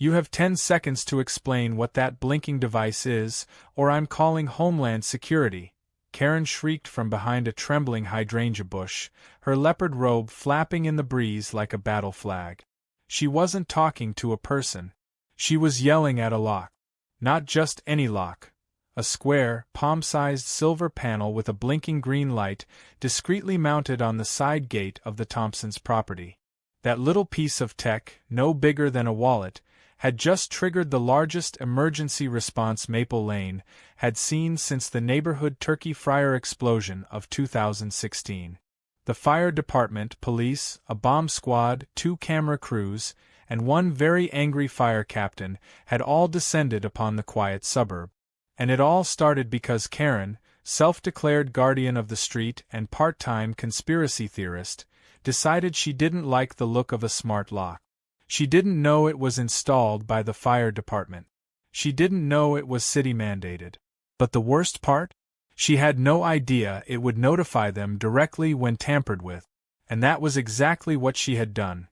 You have 10 seconds to explain what that blinking device is, or I'm calling Homeland Security," Karen shrieked from behind a trembling hydrangea bush, her leopard robe flapping in the breeze like a battle flag. She wasn't talking to a person. She was yelling at a lock. Not just any lock. A square, palm-sized silver panel with a blinking green light discreetly mounted on the side gate of the Thompsons' property. That little piece of tech, no bigger than a wallet, had just triggered the largest emergency response Maple Lane had seen since the neighborhood turkey fryer explosion of 2016. The fire department, police, a bomb squad, 2 camera crews, and 1 very angry fire captain had all descended upon the quiet suburb. And it all started because Karen, self-declared guardian of the street and part-time conspiracy theorist, decided she didn't like the look of a smart lock. She didn't know it was installed by the fire department. She didn't know it was city-mandated. But the worst part? She had no idea it would notify them directly when tampered with. And that was exactly what she had done.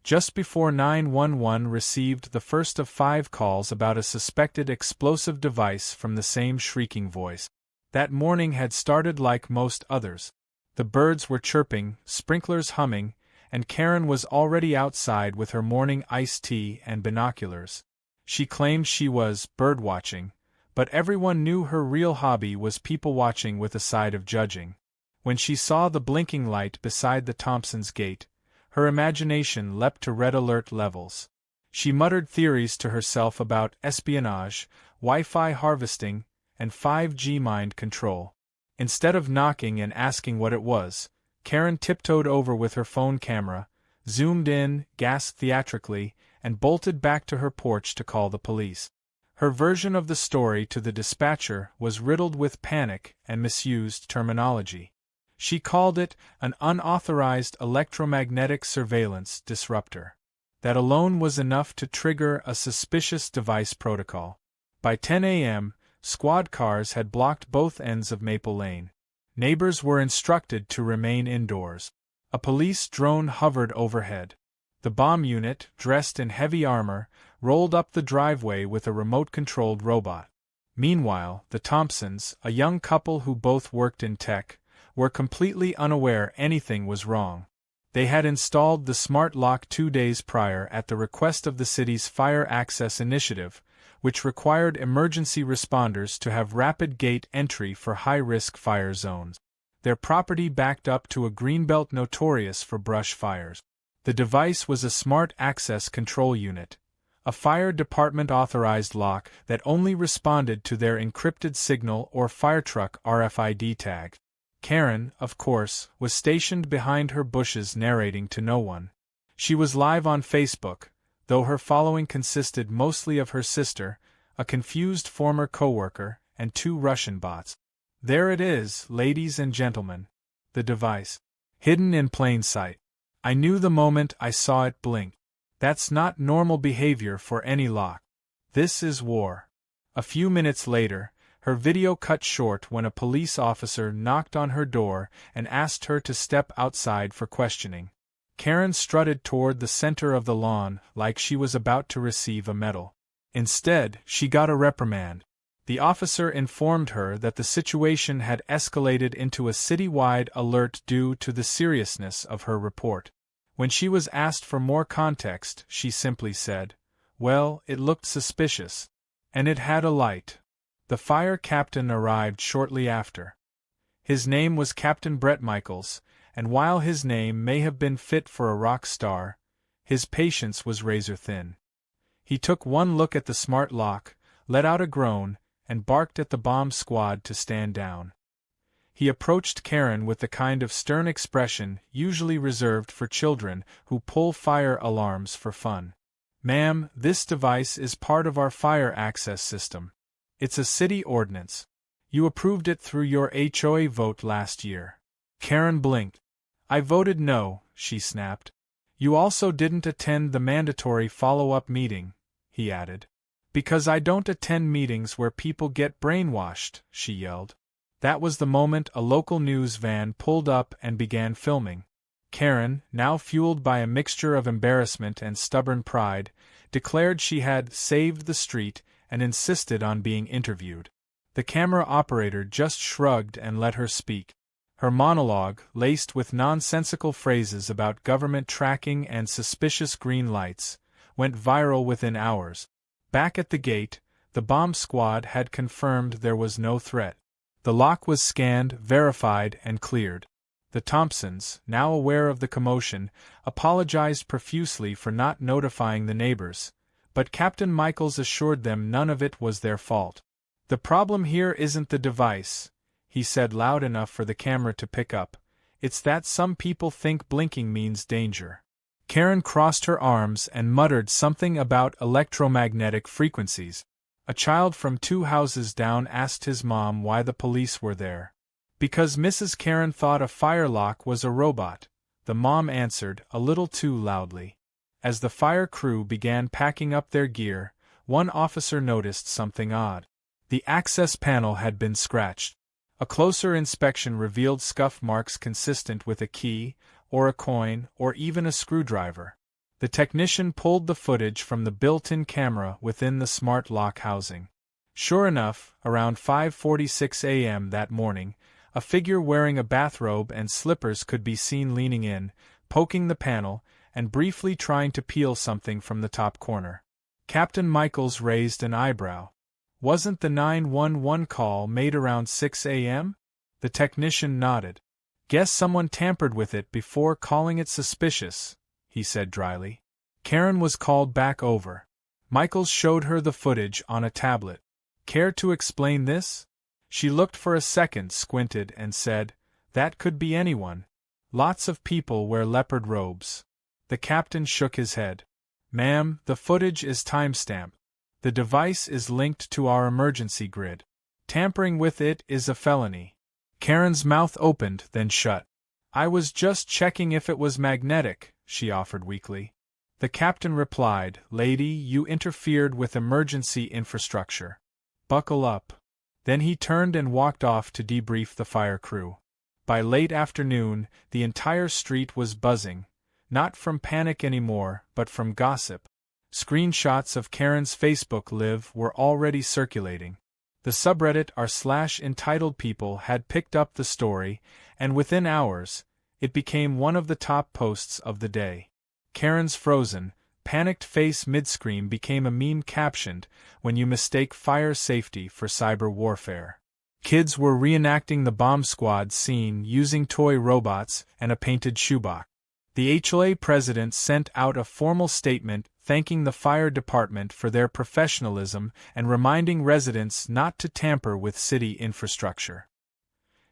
Just before 911 received the first of 5 calls about a suspected explosive device from the same shrieking voice. That morning had started like most others. The birds were chirping, sprinklers humming, and Karen was already outside with her morning iced tea and binoculars. She claimed she was bird-watching, but everyone knew her real hobby was people-watching with a side of judging. When she saw the blinking light beside the Thompsons' gate, her imagination leapt to red alert levels. She muttered theories to herself about espionage, Wi-Fi harvesting, and 5G mind control. Instead of knocking and asking what it was, Karen tiptoed over with her phone camera, zoomed in, gasped theatrically, and bolted back to her porch to call the police. Her version of the story to the dispatcher was riddled with panic and misused terminology. She called it an unauthorized electromagnetic surveillance disruptor. That alone was enough to trigger a suspicious device protocol. By 10 a.m., squad cars had blocked both ends of Maple Lane. Neighbors were instructed to remain indoors. A police drone hovered overhead. The bomb unit, dressed in heavy armor, rolled up the driveway with a remote-controlled robot. Meanwhile, the Thompsons, a young couple who both worked in tech, were completely unaware anything was wrong. They had installed the smart lock 2 days prior at the request of the city's Fire Access Initiative, which required emergency responders to have rapid gate entry for high-risk fire zones. Their property backed up to a greenbelt notorious for brush fires. The device was a smart access control unit, a fire department-authorized lock that only responded to their encrypted signal or firetruck RFID tag. Karen, of course, was stationed behind her bushes narrating to no one. She was live on Facebook, though her following consisted mostly of her sister, a confused former coworker, and 2 Russian bots. There it is, ladies and gentlemen. The device. Hidden in plain sight. I knew the moment I saw it blink. That's not normal behavior for any lock. This is war. A few minutes later, her video cut short when a police officer knocked on her door and asked her to step outside for questioning. Karen strutted toward the center of the lawn like she was about to receive a medal. Instead, she got a reprimand. The officer informed her that the situation had escalated into a citywide alert due to the seriousness of her report. When she was asked for more context, she simply said, "Well, it looked suspicious. And it had a light." The fire captain arrived shortly after. His name was Captain Brett Michaels, and while his name may have been fit for a rock star, his patience was razor-thin. He took one look at the smart lock, let out a groan, and barked at the bomb squad to stand down. He approached Karen with the kind of stern expression usually reserved for children who pull fire alarms for fun. "Ma'am, this device is part of our fire access system. It's a city ordinance. You approved it through your HOA vote last year." Karen blinked. "I voted no," she snapped. "You also didn't attend the mandatory follow-up meeting," he added. "Because I don't attend meetings where people get brainwashed," she yelled. That was the moment a local news van pulled up and began filming. Karen, now fueled by a mixture of embarrassment and stubborn pride, declared she had saved the street and insisted on being interviewed. The camera operator just shrugged and let her speak. Her monologue, laced with nonsensical phrases about government tracking and suspicious green lights, went viral within hours. Back at the gate, the bomb squad had confirmed there was no threat. The lock was scanned, verified, and cleared. The Thompsons, now aware of the commotion, apologized profusely for not notifying the neighbors, but Captain Michaels assured them none of it was their fault. "The problem here isn't the device," he said loud enough for the camera to pick up. "It's that some people think blinking means danger." Karen crossed her arms and muttered something about electromagnetic frequencies. A child from 2 houses down asked his mom why the police were there. "Because Mrs. Karen thought a fire lock was a robot," the mom answered, a little too loudly. As the fire crew began packing up their gear, one officer noticed something odd. The access panel had been scratched. A closer inspection revealed scuff marks consistent with a key, or a coin, or even a screwdriver. The technician pulled the footage from the built-in camera within the smart lock housing. Sure enough, around 5:46 a.m. that morning, a figure wearing a bathrobe and slippers could be seen leaning in, poking the panel, and briefly trying to peel something from the top corner. Captain Michaels raised an eyebrow. "Wasn't the 911 call made around 6 a.m.? The technician nodded. "Guess someone tampered with it before calling it suspicious," he said dryly. Karen was called back over. Michaels showed her the footage on a tablet. "Care to explain this?" She looked for a second, squinted, and said, "That could be anyone. Lots of people wear leopard robes." The captain shook his head. "Ma'am, the footage is timestamped. The device is linked to our emergency grid. Tampering with it is a felony." Karen's mouth opened, then shut. "I was just checking if it was magnetic," she offered weakly. The captain replied, "Lady, you interfered with emergency infrastructure. Buckle up." Then he turned and walked off to debrief the fire crew. By late afternoon, the entire street was buzzing, not from panic anymore, but from gossip. Screenshots of Karen's Facebook Live were already circulating. The subreddit r/EntitledPeople had picked up the story, and within hours, it became one of the top posts of the day. Karen's frozen, panicked face mid-scream became a meme captioned, "When you mistake fire safety for cyber warfare." Kids were reenacting the bomb squad scene using toy robots and a painted shoebox. The HLA president sent out a formal statement thanking the fire department for their professionalism and reminding residents not to tamper with city infrastructure.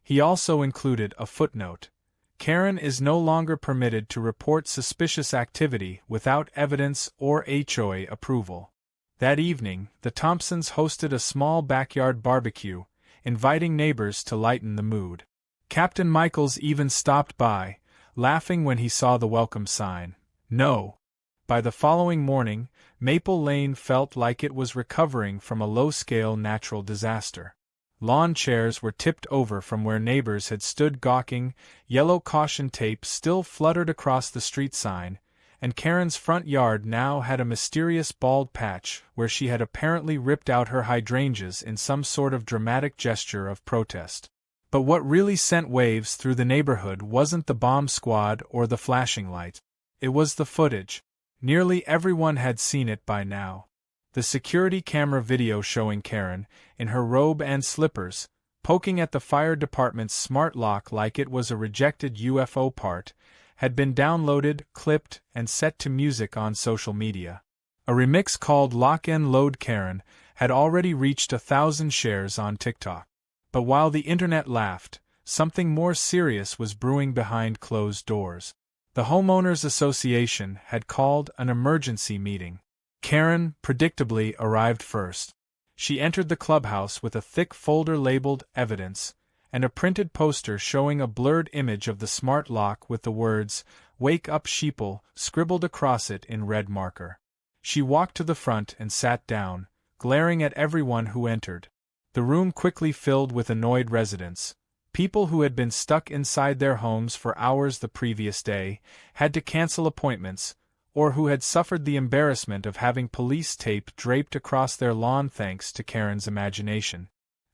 He also included a footnote. Karen is no longer permitted to report suspicious activity without evidence or HOA approval. That evening, the Thompsons hosted a small backyard barbecue, inviting neighbors to lighten the mood. Captain Michaels even stopped by, laughing when he saw the welcome sign. No. By the following morning, Maple Lane felt like it was recovering from a low-scale natural disaster. Lawn chairs were tipped over from where neighbors had stood gawking, yellow caution tape still fluttered across the street sign, and Karen's front yard now had a mysterious bald patch where she had apparently ripped out her hydrangeas in some sort of dramatic gesture of protest. But what really sent waves through the neighborhood wasn't the bomb squad or the flashing light. It was the footage. Nearly everyone had seen it by now. The security camera video showing Karen, in her robe and slippers, poking at the fire department's smart lock like it was a rejected UFO part, had been downloaded, clipped, and set to music on social media. A remix called Lock and Load Karen had already reached 1,000 shares on TikTok. But while the internet laughed, something more serious was brewing behind closed doors. The Homeowners Association had called an emergency meeting. Karen, predictably, arrived first. She entered the clubhouse with a thick folder labeled Evidence, and a printed poster showing a blurred image of the smart lock with the words, "Wake up sheeple," scribbled across it in red marker. She walked to the front and sat down, glaring at everyone who entered. The room quickly filled with annoyed residents. People who had been stuck inside their homes for hours the previous day, had to cancel appointments, or who had suffered the embarrassment of having police tape draped across their lawn thanks to Karen's imagination.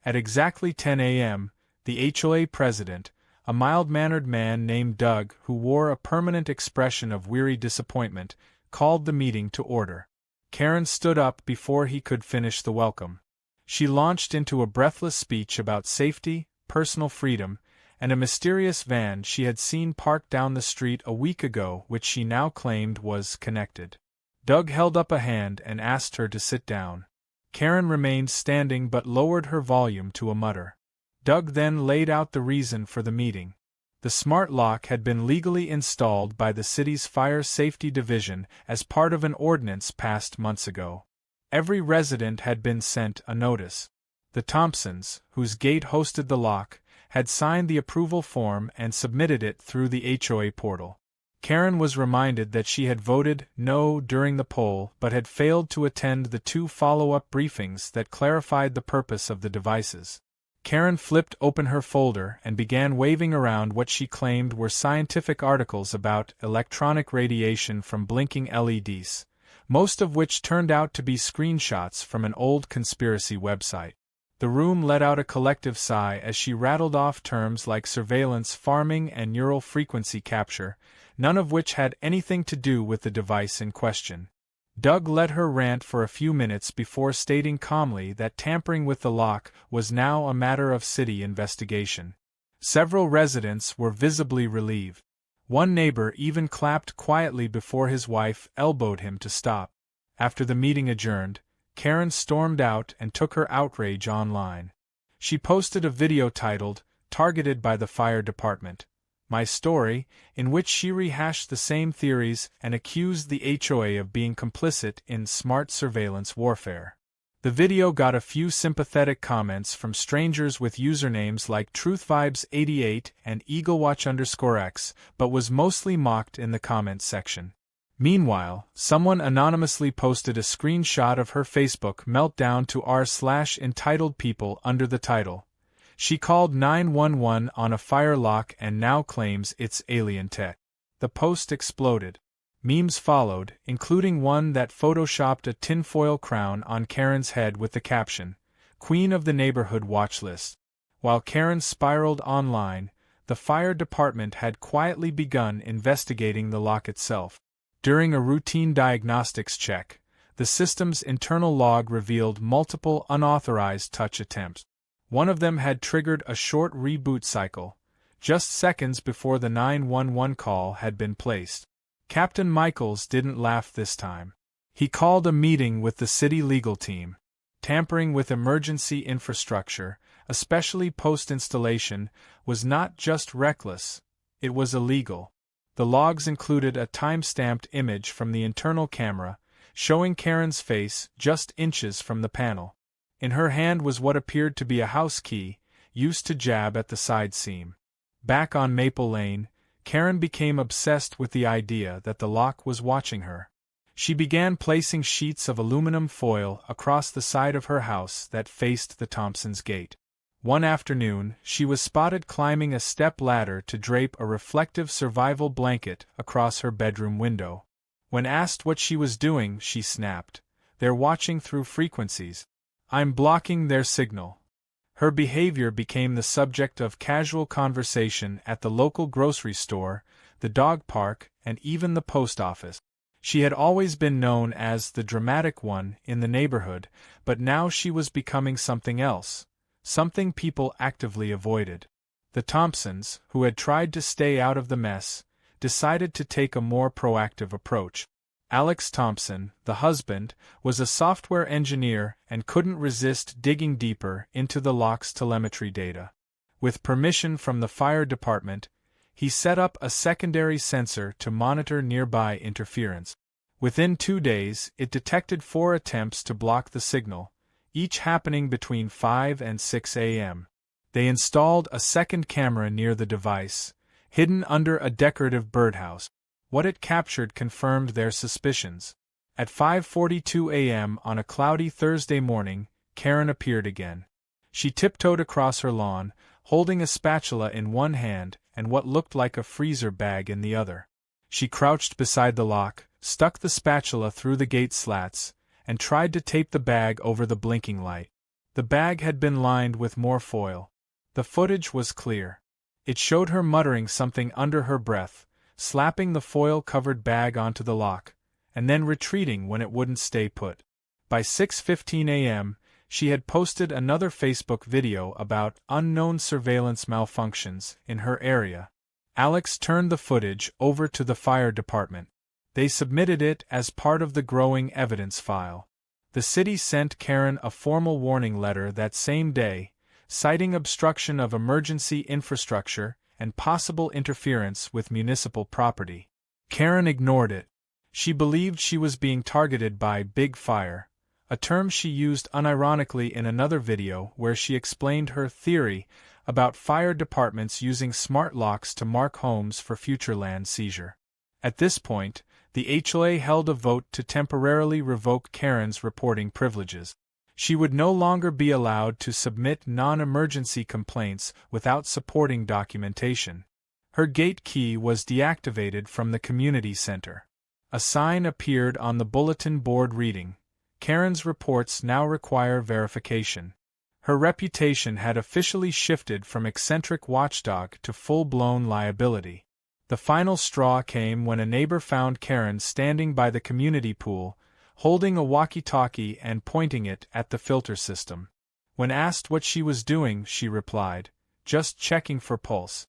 At exactly 10 a.m., the HOA president, a mild-mannered man named Doug who wore a permanent expression of weary disappointment, called the meeting to order. Karen stood up before he could finish the welcome. She launched into a breathless speech about safety, personal freedom, and a mysterious van she had seen parked down the street a week ago which she now claimed was connected. Doug held up a hand and asked her to sit down. Karen remained standing but lowered her volume to a mutter. Doug then laid out the reason for the meeting. The smart lock had been legally installed by the city's Fire Safety Division as part of an ordinance passed months ago. Every resident had been sent a notice. The Thompsons, whose gate hosted the lock, had signed the approval form and submitted it through the HOA portal. Karen was reminded that she had voted no during the poll but had failed to attend the 2 follow-up briefings that clarified the purpose of the devices. Karen flipped open her folder and began waving around what she claimed were scientific articles about electronic radiation from blinking LEDs, most of which turned out to be screenshots from an old conspiracy website. The room let out a collective sigh as she rattled off terms like surveillance farming and neural frequency capture, none of which had anything to do with the device in question. Doug let her rant for a few minutes before stating calmly that tampering with the lock was now a matter of city investigation. Several residents were visibly relieved. One neighbor even clapped quietly before his wife elbowed him to stop. After the meeting adjourned, Karen stormed out and took her outrage online. She posted a video titled, "Targeted by the Fire Department, My Story," in which she rehashed the same theories and accused the HOA of being complicit in smart surveillance warfare. The video got a few sympathetic comments from strangers with usernames like TruthVibes88 and EagleWatch_X, but was mostly mocked in the comments section. Meanwhile, someone anonymously posted a screenshot of her Facebook meltdown to r/EntitledPeople under the title, "She called 911 on a fire lock and now claims it's alien tech." The post exploded. Memes followed, including one that photoshopped a tinfoil crown on Karen's head with the caption, "Queen of the Neighborhood Watch List." While Karen spiraled online, the fire department had quietly begun investigating the lock itself. During a routine diagnostics check, the system's internal log revealed multiple unauthorized touch attempts. One of them had triggered a short reboot cycle, just seconds before the 911 call had been placed. Captain Michaels didn't laugh this time. He called a meeting with the city legal team. Tampering with emergency infrastructure, especially post-installation, was not just reckless, it was illegal. The logs included a time-stamped image from the internal camera, showing Karen's face just inches from the panel. In her hand was what appeared to be a house key, used to jab at the side seam. Back on Maple Lane, Karen became obsessed with the idea that the lock was watching her. She began placing sheets of aluminum foil across the side of her house that faced the Thompsons' gate. One afternoon, she was spotted climbing a step ladder to drape a reflective survival blanket across her bedroom window. When asked what she was doing, she snapped, "They're watching through frequencies. I'm blocking their signal." Her behavior became the subject of casual conversation at the local grocery store, the dog park, and even the post office. She had always been known as the dramatic one in the neighborhood, but now she was becoming something else. Something people actively avoided. The Thompsons, who had tried to stay out of the mess, decided to take a more proactive approach. Alex Thompson, the husband, was a software engineer and couldn't resist digging deeper into the lock's telemetry data. With permission from the fire department, he set up a secondary sensor to monitor nearby interference. Within 2 days, it detected 4 attempts to block the signal, each happening between 5 and 6 a.m. They installed a second camera near the device, hidden under a decorative birdhouse. What it captured confirmed their suspicions. At 5:42 a.m. on a cloudy Thursday morning, Karen appeared again. She tiptoed across her lawn, holding a spatula in one hand and what looked like a freezer bag in the other. She crouched beside the lock, stuck the spatula through the gate slats, and tried to tape the bag over the blinking light. The bag had been lined with more foil. The footage was clear. It showed her muttering something under her breath, slapping the foil-covered bag onto the lock, and then retreating when it wouldn't stay put. By 6:15 a.m., she had posted another Facebook video about unknown surveillance malfunctions in her area. Alex turned the footage over to the fire department. They submitted it as part of the growing evidence file. The city sent Karen a formal warning letter that same day, citing obstruction of emergency infrastructure and possible interference with municipal property. Karen ignored it. She believed she was being targeted by Big Fire, a term she used unironically in another video where she explained her theory about fire departments using smart locks to mark homes for future land seizure. At this point, the HOA held a vote to temporarily revoke Karen's reporting privileges. She would no longer be allowed to submit non-emergency complaints without supporting documentation. Her gate key was deactivated from the community center. A sign appeared on the bulletin board reading, "Karen's reports now require verification." Her reputation had officially shifted from eccentric watchdog to full-blown liability. The final straw came when a neighbor found Karen standing by the community pool, holding a walkie-talkie and pointing it at the filter system. When asked what she was doing, she replied, "Just checking for pulse."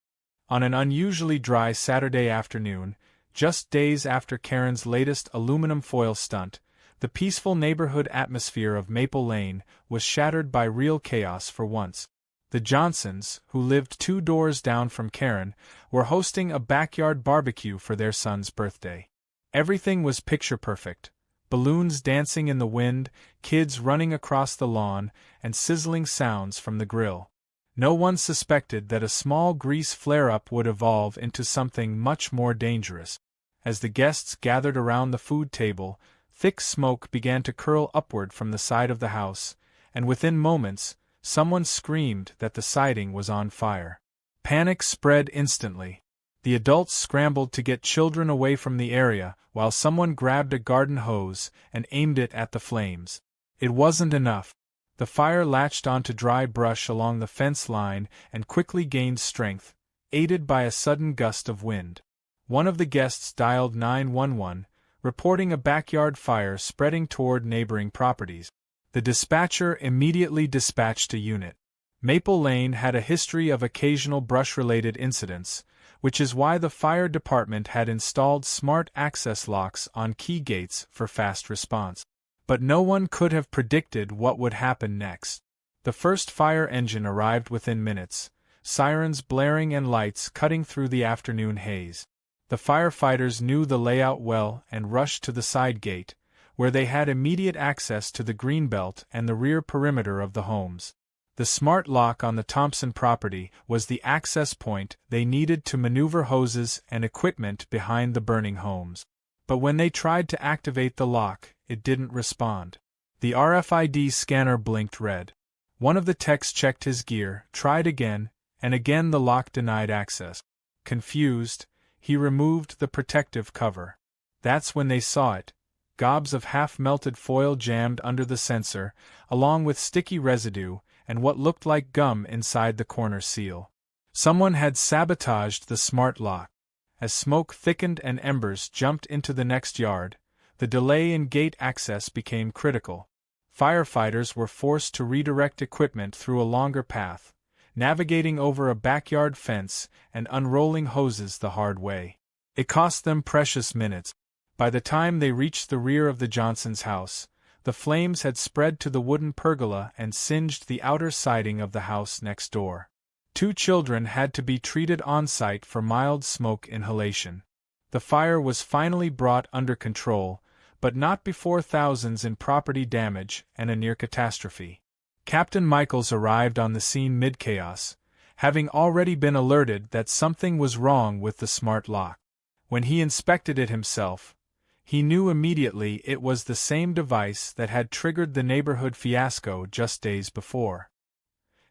On an unusually dry Saturday afternoon, just days after Karen's latest aluminum foil stunt, the peaceful neighborhood atmosphere of Maple Lane was shattered by real chaos for once. The Johnsons, who lived 2 doors down from Karen, were hosting a backyard barbecue for their son's birthday. Everything was picture-perfect: balloons dancing in the wind, kids running across the lawn, and sizzling sounds from the grill. No one suspected that a small grease flare-up would evolve into something much more dangerous. As the guests gathered around the food table, thick smoke began to curl upward from the side of the house, and within moments, someone screamed that the siding was on fire. Panic spread instantly. The adults scrambled to get children away from the area, while someone grabbed a garden hose and aimed it at the flames. It wasn't enough. The fire latched onto dry brush along the fence line and quickly gained strength, aided by a sudden gust of wind. One of the guests dialed 911, reporting a backyard fire spreading toward neighboring properties. The dispatcher immediately dispatched a unit. Maple Lane had a history of occasional brush-related incidents, which is why the fire department had installed smart access locks on key gates for fast response. But no one could have predicted what would happen next. The first fire engine arrived within minutes, sirens blaring and lights cutting through the afternoon haze. The firefighters knew the layout well and rushed to the side gate, where they had immediate access to the greenbelt and the rear perimeter of the homes. The smart lock on the Thompson property was the access point they needed to maneuver hoses and equipment behind the burning homes. But when they tried to activate the lock, it didn't respond. The RFID scanner blinked red. One of the techs checked his gear, tried again, and again the lock denied access. Confused, he removed the protective cover. That's when they saw it. Gobs of half-melted foil jammed under the sensor, along with sticky residue and what looked like gum inside the corner seal. Someone had sabotaged the smart lock. As smoke thickened and embers jumped into the next yard, the delay in gate access became critical. Firefighters were forced to redirect equipment through a longer path, navigating over a backyard fence and unrolling hoses the hard way. It cost them precious minutes. By the time they reached the rear of the Johnsons' house, the flames had spread to the wooden pergola and singed the outer siding of the house next door. 2 children had to be treated on-site for mild smoke inhalation. The fire was finally brought under control, but not before thousands in property damage and a near catastrophe. Captain Michaels arrived on the scene mid-chaos, having already been alerted that something was wrong with the smart lock. When he inspected it himself, he knew immediately it was the same device that had triggered the neighborhood fiasco just days before.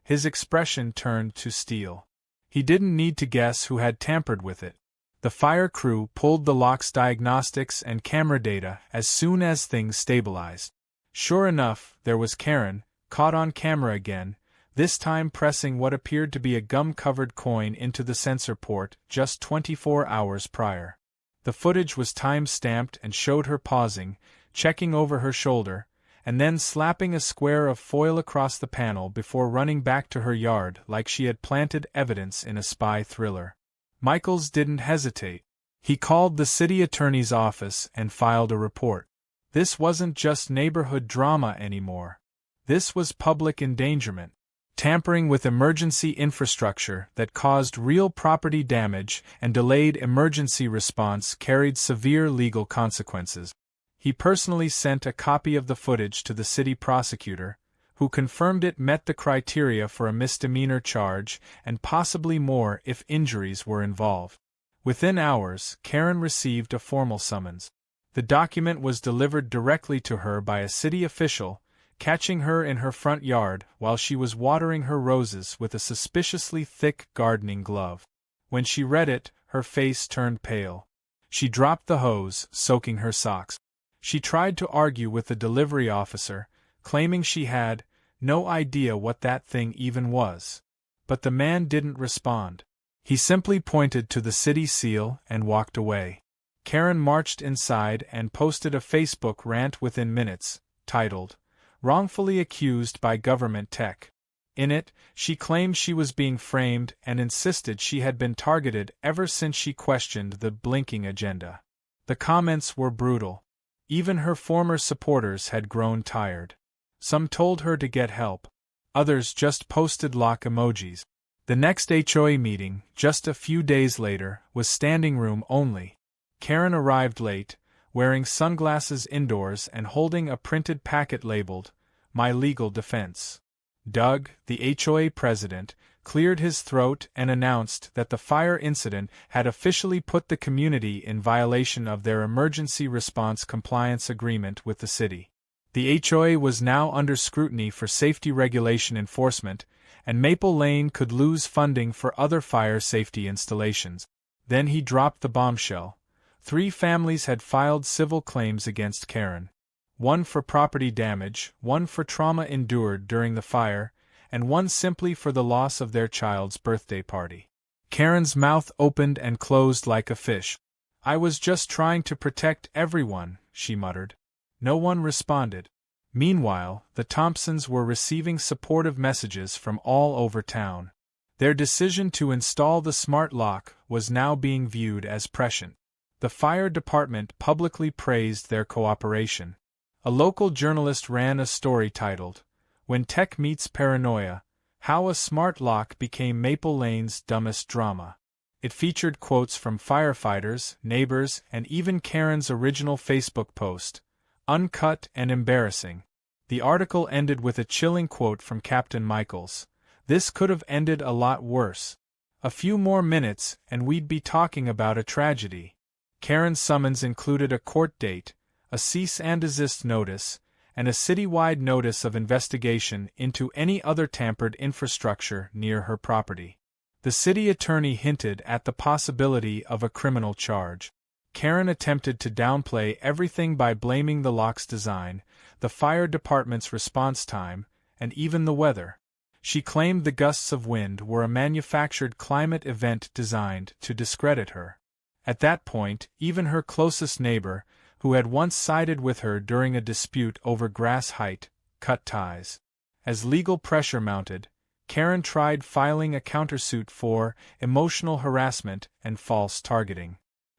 His expression turned to steel. He didn't need to guess who had tampered with it. The fire crew pulled the lock's diagnostics and camera data as soon as things stabilized. Sure enough, there was Karen, caught on camera again, this time pressing what appeared to be a gum-covered coin into the sensor port just 24 hours prior. The footage was time-stamped and showed her pausing, checking over her shoulder, and then slapping a square of foil across the panel before running back to her yard like she had planted evidence in a spy thriller. Michaels didn't hesitate. He called the city attorney's office and filed a report. This wasn't just neighborhood drama anymore. This was public endangerment. Tampering with emergency infrastructure that caused real property damage and delayed emergency response carried severe legal consequences. He personally sent a copy of the footage to the city prosecutor, who confirmed it met the criteria for a misdemeanor charge and possibly more if injuries were involved. Within hours, Karen received a formal summons. The document was delivered directly to her by a city official, catching her in her front yard while she was watering her roses with a suspiciously thick gardening glove. When she read it, her face turned pale. She dropped the hose, soaking her socks. She tried to argue with the delivery officer, claiming she had no idea what that thing even was. But the man didn't respond. He simply pointed to the city seal and walked away. Karen marched inside and posted a Facebook rant within minutes, titled, "Wrongfully Accused by Government Tech." In it, she claimed she was being framed and insisted she had been targeted ever since she questioned the blinking agenda. The comments were brutal. Even her former supporters had grown tired. Some told her to get help. Others just posted lock emojis. The next HOA meeting, just a few days later, was standing room only. Karen arrived late, wearing sunglasses indoors and holding a printed packet labeled, "My Legal Defense." Doug, the HOA president, cleared his throat and announced that the fire incident had officially put the community in violation of their emergency response compliance agreement with the city. The HOA was now under scrutiny for safety regulation enforcement, and Maple Lane could lose funding for other fire safety installations. Then he dropped the bombshell. 3 families had filed civil claims against Karen. 1 for property damage, 1 for trauma endured during the fire, and 1 simply for the loss of their child's birthday party. Karen's mouth opened and closed like a fish. "I was just trying to protect everyone," she muttered. No one responded. Meanwhile, the Thompsons were receiving supportive messages from all over town. Their decision to install the smart lock was now being viewed as prescient. The fire department publicly praised their cooperation. A local journalist ran a story titled, "When Tech Meets Paranoia, How a Smart Lock Became Maple Lane's Dumbest Drama." It featured quotes from firefighters, neighbors, and even Karen's original Facebook post, uncut and embarrassing. The article ended with a chilling quote from Captain Michaels. "This could have ended a lot worse. A few more minutes and we'd be talking about a tragedy." Karen's summons included a court date, a cease and desist notice, and a citywide notice of investigation into any other tampered infrastructure near her property. The city attorney hinted at the possibility of a criminal charge. Karen attempted to downplay everything by blaming the lock's design, the fire department's response time, and even the weather. She claimed the gusts of wind were a manufactured climate event designed to discredit her. At that point, even her closest neighbor, who had once sided with her during a dispute over grass height, cut ties. As legal pressure mounted, Karen tried filing a countersuit for emotional harassment and false targeting.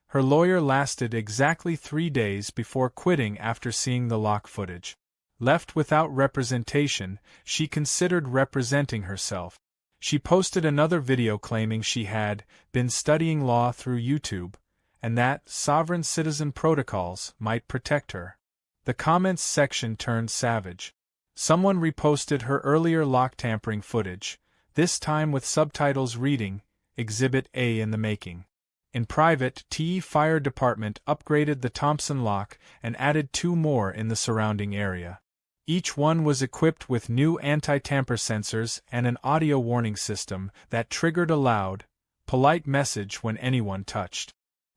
Her lawyer lasted exactly 3 days before quitting after seeing the lock footage. Left without representation, she considered representing herself. She posted another video claiming she had been studying law through YouTube, and that sovereign citizen protocols might protect her. The comments section turned savage. Someone reposted her earlier lock tampering footage, this time with subtitles reading, "Exhibit A in the making." In private, TE Fire Department upgraded the Thompson lock and added 2 more in the surrounding area. Each one was equipped with new anti-tamper sensors and an audio warning system that triggered a loud, polite message when anyone touched.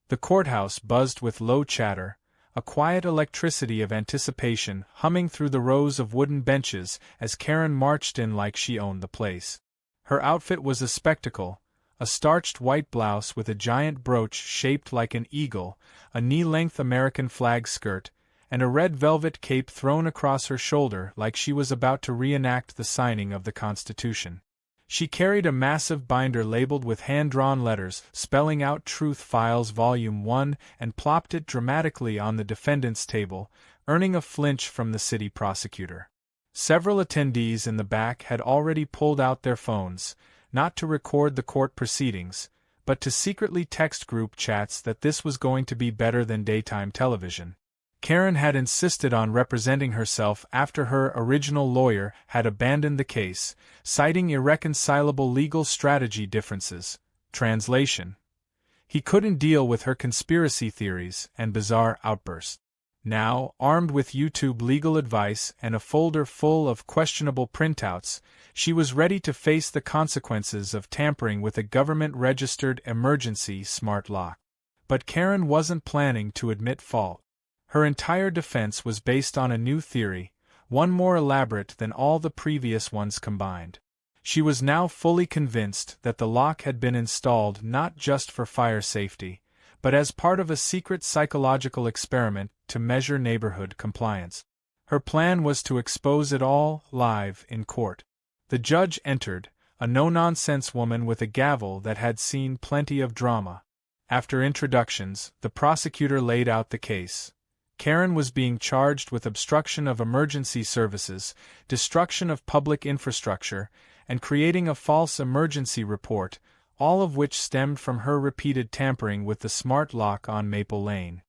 The courthouse buzzed with low chatter, a quiet electricity of anticipation humming through the rows of wooden benches as Karen marched in like she owned the place. Her outfit was a spectacle, a starched white blouse with a giant brooch shaped like an eagle, a knee-length American flag skirt, and a red velvet cape thrown across her shoulder like she was about to reenact the signing of the Constitution. She carried a massive binder labeled with hand-drawn letters spelling out Truth Files Volume 1 and plopped it dramatically on the defendant's table, earning a flinch from the city prosecutor. Several attendees in the back had already pulled out their phones, not to record the court proceedings, but to secretly text group chats that this was going to be better than daytime television. Karen had insisted on representing herself after her original lawyer had abandoned the case, citing irreconcilable legal strategy differences. Translation: he couldn't deal with her conspiracy theories and bizarre outbursts. Now, armed with YouTube legal advice and a folder full of questionable printouts, she was ready to face the consequences of tampering with a government-registered emergency smart lock. But Karen wasn't planning to admit fault. Her entire defense was based on a new theory, one more elaborate than all the previous ones combined. She was now fully convinced that the lock had been installed not just for fire safety, but as part of a secret psychological experiment to measure neighborhood compliance. Her plan was to expose it all live in court. The judge entered, a no-nonsense woman with a gavel that had seen plenty of drama. After introductions, the prosecutor laid out the case. Karen was being charged with obstruction of emergency services, destruction of public infrastructure, and creating a false emergency report, all of which stemmed from her repeated tampering with the smart lock on Maple Lane.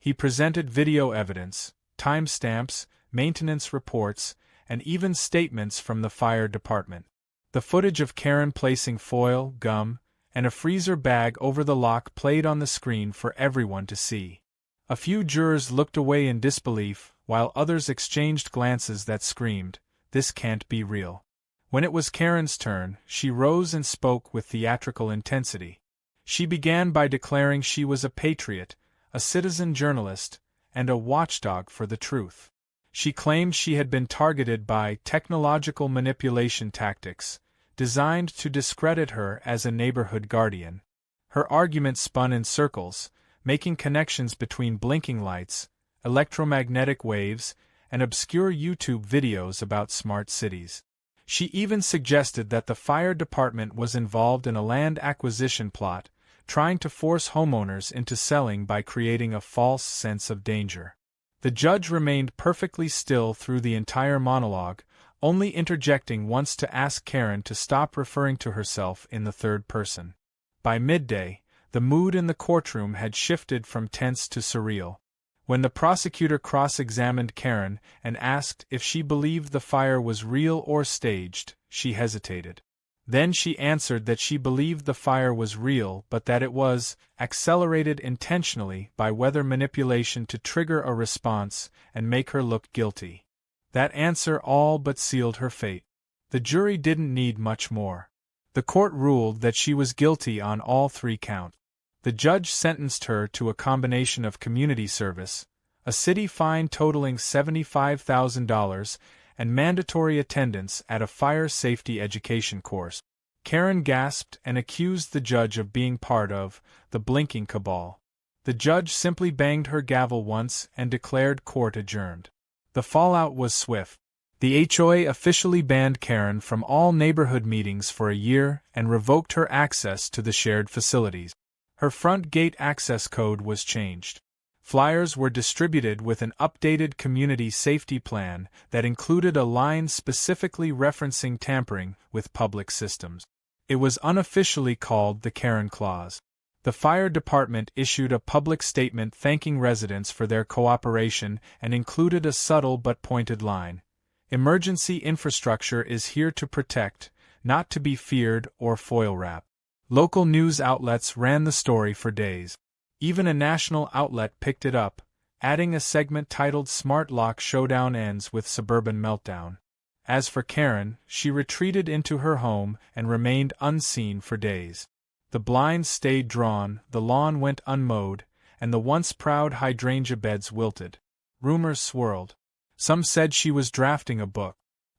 He presented video evidence, timestamps, maintenance reports, and even statements from the fire department. The footage of Karen placing foil, gum, and a freezer bag over the lock played on the screen for everyone to see. A few jurors looked away in disbelief, while others exchanged glances that screamed, "This can't be real." When it was Karen's turn, she rose and spoke with theatrical intensity. She began by declaring she was a patriot, a citizen journalist, and a watchdog for the truth. She claimed she had been targeted by technological manipulation tactics, designed to discredit her as a neighborhood guardian. Her argument spun in circles, making connections between blinking lights, electromagnetic waves, and obscure YouTube videos about smart cities. She even suggested that the fire department was involved in a land acquisition plot, trying to force homeowners into selling by creating a false sense of danger. The judge remained perfectly still through the entire monologue, only interjecting once to ask Karen to stop referring to herself in the third person. By midday, the mood in the courtroom had shifted from tense to surreal. When the prosecutor cross-examined Karen and asked if she believed the fire was real or staged, she hesitated. Then she answered that she believed the fire was real but that it was accelerated intentionally by weather manipulation to trigger a response and make her look guilty. That answer all but sealed her fate. The jury didn't need much more. The court ruled that she was guilty on all three counts. The judge sentenced her to a combination of community service, a city fine totaling $75,000, and mandatory attendance at a fire safety education course. Karen gasped and accused the judge of being part of the blinking cabal. The judge simply banged her gavel once and declared court adjourned. The fallout was swift. The HOA officially banned Karen from all neighborhood meetings for a year and revoked her access to the shared facilities. Her front gate access code was changed. Flyers were distributed with an updated community safety plan that included a line specifically referencing tampering with public systems. It was unofficially called the Karen Clause. The fire department issued a public statement thanking residents for their cooperation and included a subtle but pointed line. Emergency infrastructure is here to protect, not to be feared or foil wrapped. Local news outlets ran the story for days. Even a national outlet picked it up, adding a segment titled "Smart Lock Showdown Ends with Suburban Meltdown." As for Karen, she retreated into her home and remained unseen for days. The blinds stayed drawn, the lawn went unmowed, and the once proud hydrangea beds wilted. Rumors swirled. Some said she was drafting a book.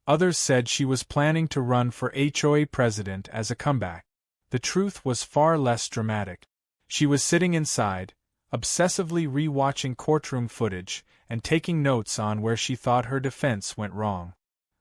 Others said she was planning to run for HOA president as a comeback. The truth was far less dramatic. She was sitting inside, obsessively re-watching courtroom footage and taking notes on where she thought her defense went wrong.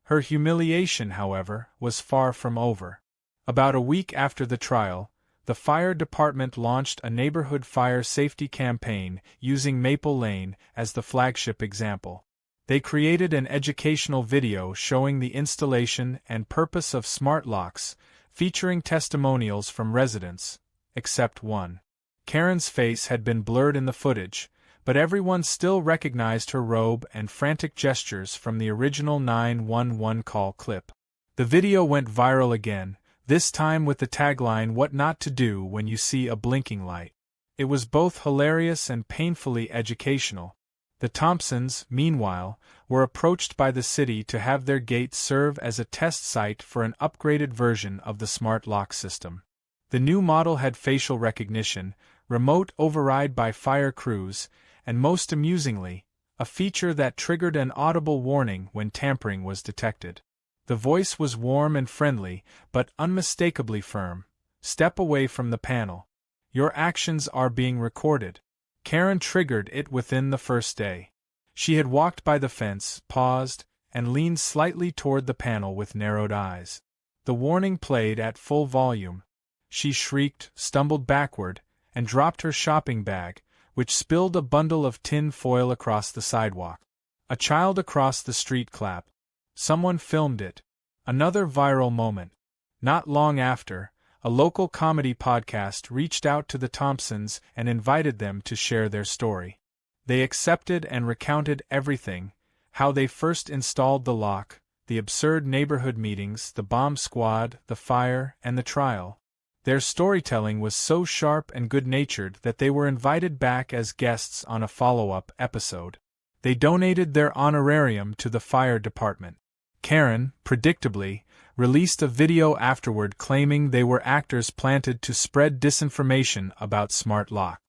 Her humiliation, however, was far from over. About a week after the trial, the fire department launched a neighborhood fire safety campaign using Maple Lane as the flagship example. They created an educational video showing the installation and purpose of smart locks, featuring testimonials from residents, except one. Karen's face had been blurred in the footage, but everyone still recognized her robe and frantic gestures from the original 911 call clip. The video went viral again, this time with the tagline "What Not to Do When You See a Blinking Light." It was both hilarious and painfully educational. The Thompsons, meanwhile, were approached by the city to have their gate serve as a test site for an upgraded version of the smart lock system. The new model had facial recognition, remote override by fire crews, and most amusingly, a feature that triggered an audible warning when tampering was detected. The voice was warm and friendly, but unmistakably firm. "Step away from the panel. Your actions are being recorded." Karen triggered it within the first day. She had walked by the fence, paused, and leaned slightly toward the panel with narrowed eyes. The warning played at full volume. She shrieked, stumbled backward, and dropped her shopping bag, which spilled a bundle of tin foil across the sidewalk. A child across the street clapped. Someone filmed it. Another viral moment. Not long after, a local comedy podcast reached out to the Thompsons and invited them to share their story. They accepted and recounted everything: how they first installed the lock, the absurd neighborhood meetings, the bomb squad, the fire, and the trial. Their storytelling was so sharp and good-natured that they were invited back as guests on a follow-up episode. They donated their honorarium to the fire department. Karen, predictably, released a video afterward claiming they were actors planted to spread disinformation about smart lock.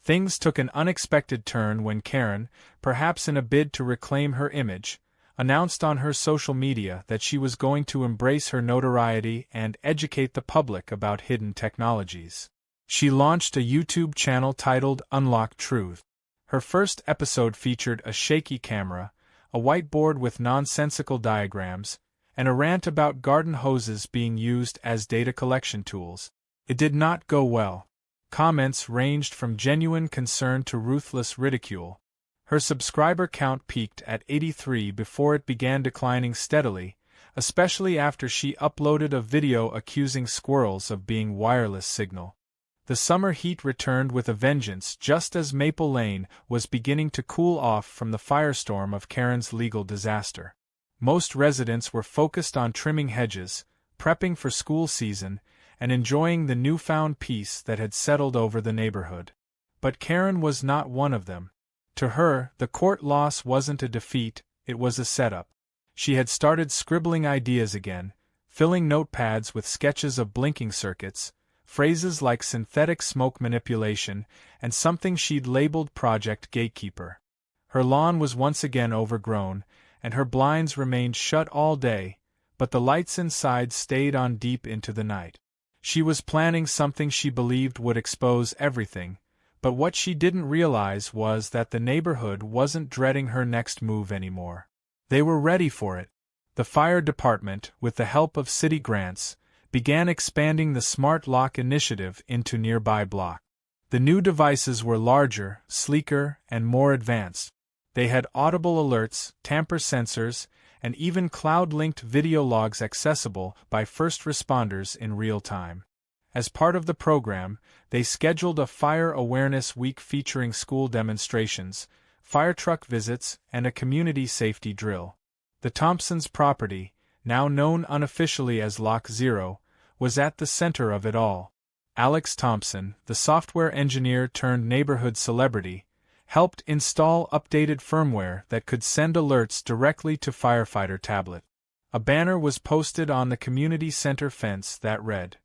Things took an unexpected turn when Karen, perhaps in a bid to reclaim her image, announced on her social media that she was going to embrace her notoriety and educate the public about hidden technologies. She launched a YouTube channel titled Unlock Truth. Her first episode featured a shaky camera, a whiteboard with nonsensical diagrams, and a rant about garden hoses being used as data collection tools. It did not go well. Comments ranged from genuine concern to ruthless ridicule. Her subscriber count peaked at 83 before it began declining steadily, especially after she uploaded a video accusing squirrels of being wireless signal. The summer heat returned with a vengeance just as Maple Lane was beginning to cool off from the firestorm of Karen's legal disaster. Most residents were focused on trimming hedges, prepping for school season, and enjoying the newfound peace that had settled over the neighborhood. But Karen was not one of them. To her, the court loss wasn't a defeat, it was a setup. She had started scribbling ideas again, filling notepads with sketches of blinking circuits, phrases like synthetic smoke manipulation, and something she'd labeled Project Gatekeeper. Her lawn was once again overgrown, and her blinds remained shut all day, but the lights inside stayed on deep into the night. She was planning something she believed would expose everything, but what she didn't realize was that the neighborhood wasn't dreading her next move anymore. They were ready for it. The fire department, with the help of city grants, began expanding the Smart Lock initiative into nearby blocks. The new devices were larger, sleeker, and more advanced. They had audible alerts, tamper sensors, and even cloud-linked video logs accessible by first responders in real time. As part of the program, they scheduled a Fire Awareness Week featuring school demonstrations, fire truck visits, and a community safety drill. The Thompsons' property, now known unofficially as Lock Zero, was at the center of it all. Alex Thompson, the software engineer turned neighborhood celebrity, helped install updated firmware that could send alerts directly to firefighter tablet. A banner was posted on the community center fence that read,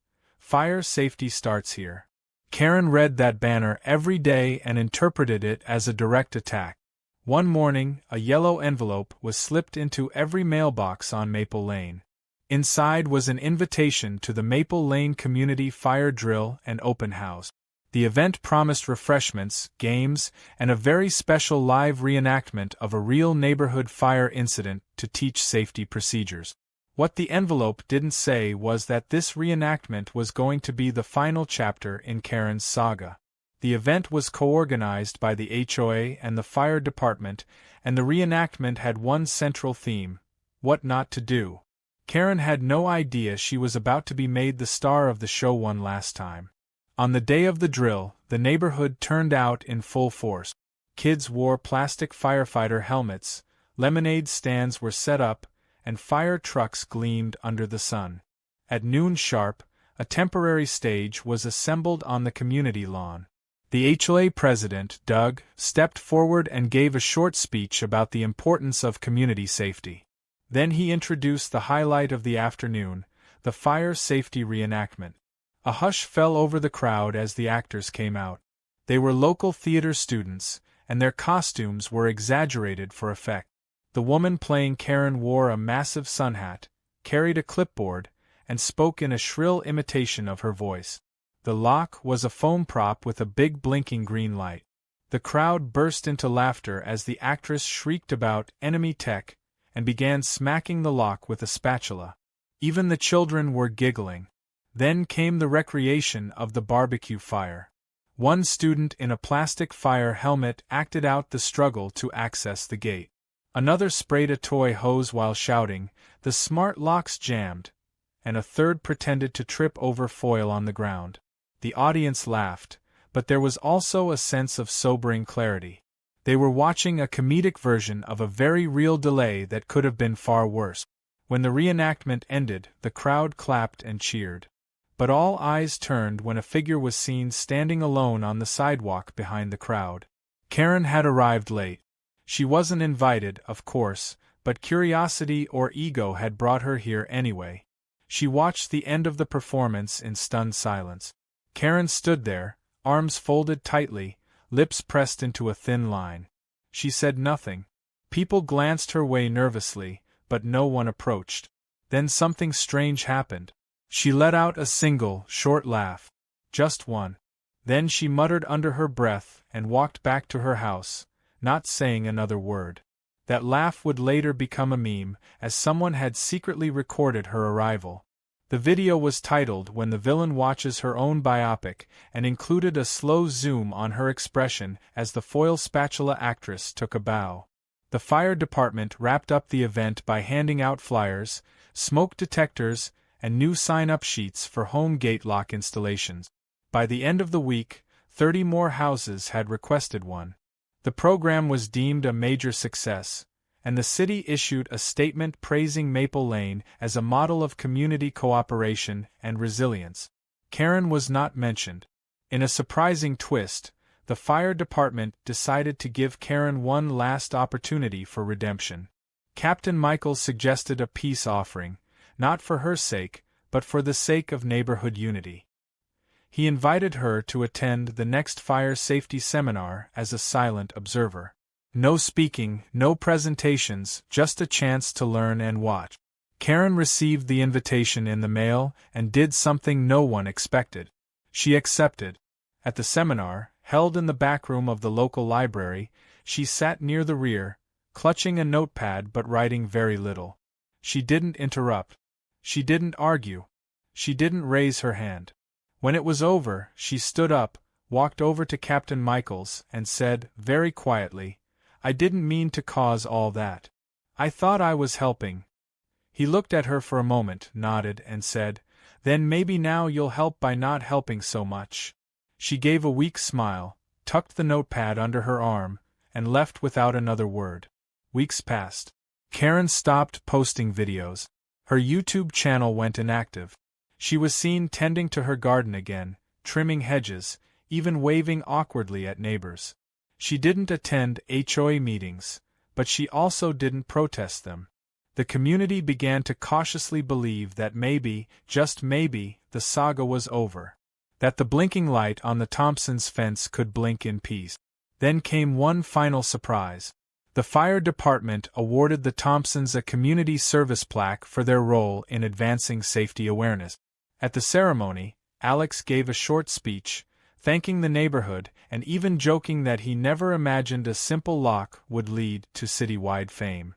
Fire safety starts here. Karen read that banner every day and interpreted it as a direct attack. One morning, a yellow envelope was slipped into every mailbox on Maple Lane. Inside was an invitation to the Maple Lane Community Fire Drill and Open House. The event promised refreshments, games, and a very special live reenactment of a real neighborhood fire incident to teach safety procedures. What the envelope didn't say was that this reenactment was going to be the final chapter in Karen's saga. The event was co-organized by the HOA and the fire department, and the reenactment had one central theme: what not to do. Karen had no idea she was about to be made the star of the show one last time. On the day of the drill, the neighborhood turned out in full force. Kids wore plastic firefighter helmets, lemonade stands were set up, and fire trucks gleamed under the sun. At noon sharp, a temporary stage was assembled on the community lawn. The HOA president, Doug, stepped forward and gave a short speech about the importance of community safety. Then he introduced the highlight of the afternoon, the fire safety reenactment. A hush fell over the crowd as the actors came out. They were local theater students, and their costumes were exaggerated for effect. The woman playing Karen wore a massive sun hat, carried a clipboard, and spoke in a shrill imitation of her voice. The lock was a foam prop with a big blinking green light. The crowd burst into laughter as the actress shrieked about enemy tech and began smacking the lock with a spatula. Even the children were giggling. Then came the recreation of the barbecue fire. One student in a plastic fire helmet acted out the struggle to access the gate. Another sprayed a toy hose while shouting, "The smart lock's jammed," and a third pretended to trip over foil on the ground. The audience laughed, but there was also a sense of sobering clarity. They were watching a comedic version of a very real delay that could have been far worse. When the reenactment ended, the crowd clapped and cheered. But all eyes turned when a figure was seen standing alone on the sidewalk behind the crowd. Karen had arrived late. She wasn't invited, of course, but curiosity or ego had brought her here anyway. She watched the end of the performance in stunned silence. Karen stood there, arms folded tightly, lips pressed into a thin line. She said nothing. People glanced her way nervously, but no one approached. Then something strange happened. She let out a single, short laugh. Just one. Then she muttered under her breath and walked back to her house, not saying another word. That laugh would later become a meme, as someone had secretly recorded her arrival. The video was titled "When the Villain Watches Her Own Biopic" and included a slow zoom on her expression as the foil spatula actress took a bow. The fire department wrapped up the event by handing out flyers, smoke detectors, and new sign-up sheets for home gate lock installations. By the end of the week, 30 more houses had requested one. The program was deemed a major success, and the city issued a statement praising Maple Lane as a model of community cooperation and resilience. Karen was not mentioned. In a surprising twist, the fire department decided to give Karen one last opportunity for redemption. Captain Michaels suggested a peace offering, not for her sake, but for the sake of neighborhood unity. He invited her to attend the next fire safety seminar as a silent observer. No speaking, no presentations, just a chance to learn and watch. Karen received the invitation in the mail and did something no one expected. She accepted. At the seminar, held in the back room of the local library, she sat near the rear, clutching a notepad but writing very little. She didn't interrupt. She didn't argue. She didn't raise her hand. When it was over, she stood up, walked over to Captain Michaels, and said, very quietly, "I didn't mean to cause all that. I thought I was helping." He looked at her for a moment, nodded, and said, "Then maybe now you'll help by not helping so much." She gave a weak smile, tucked the notepad under her arm, and left without another word. Weeks passed. Karen stopped posting videos. Her YouTube channel went inactive. She was seen tending to her garden again, trimming hedges, even waving awkwardly at neighbors. She didn't attend HOA meetings, but she also didn't protest them. The community began to cautiously believe that maybe, just maybe, the saga was over. That the blinking light on the Thompsons' fence could blink in peace. Then came one final surprise. The fire department awarded the Thompsons a community service plaque for their role in advancing safety awareness. At the ceremony, Alex gave a short speech, thanking the neighborhood and even joking that he never imagined a simple lock would lead to citywide fame.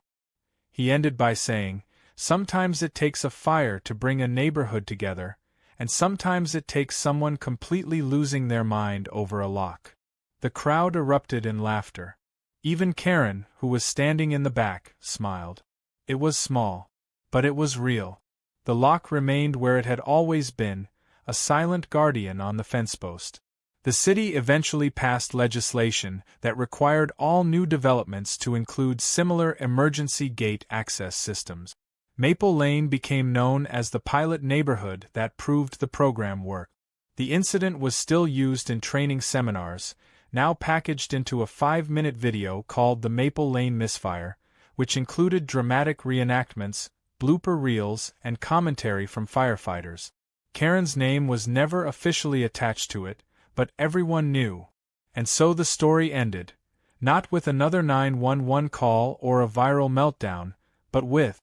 He ended by saying, "Sometimes it takes a fire to bring a neighborhood together, and sometimes it takes someone completely losing their mind over a lock." The crowd erupted in laughter. Even Karen, who was standing in the back, smiled. It was small, but it was real. The lock remained where it had always been, a silent guardian on the fence post. The city eventually passed legislation that required all new developments to include similar emergency gate access systems. Maple Lane became known as the pilot neighborhood that proved the program worked. The incident was still used in training seminars, now packaged into a 5-minute video called The Maple Lane Misfire, which included dramatic reenactments, blooper reels, and commentary from firefighters. Karen's name was never officially attached to it, but everyone knew. And so the story ended, not with another 911 call or a viral meltdown, but with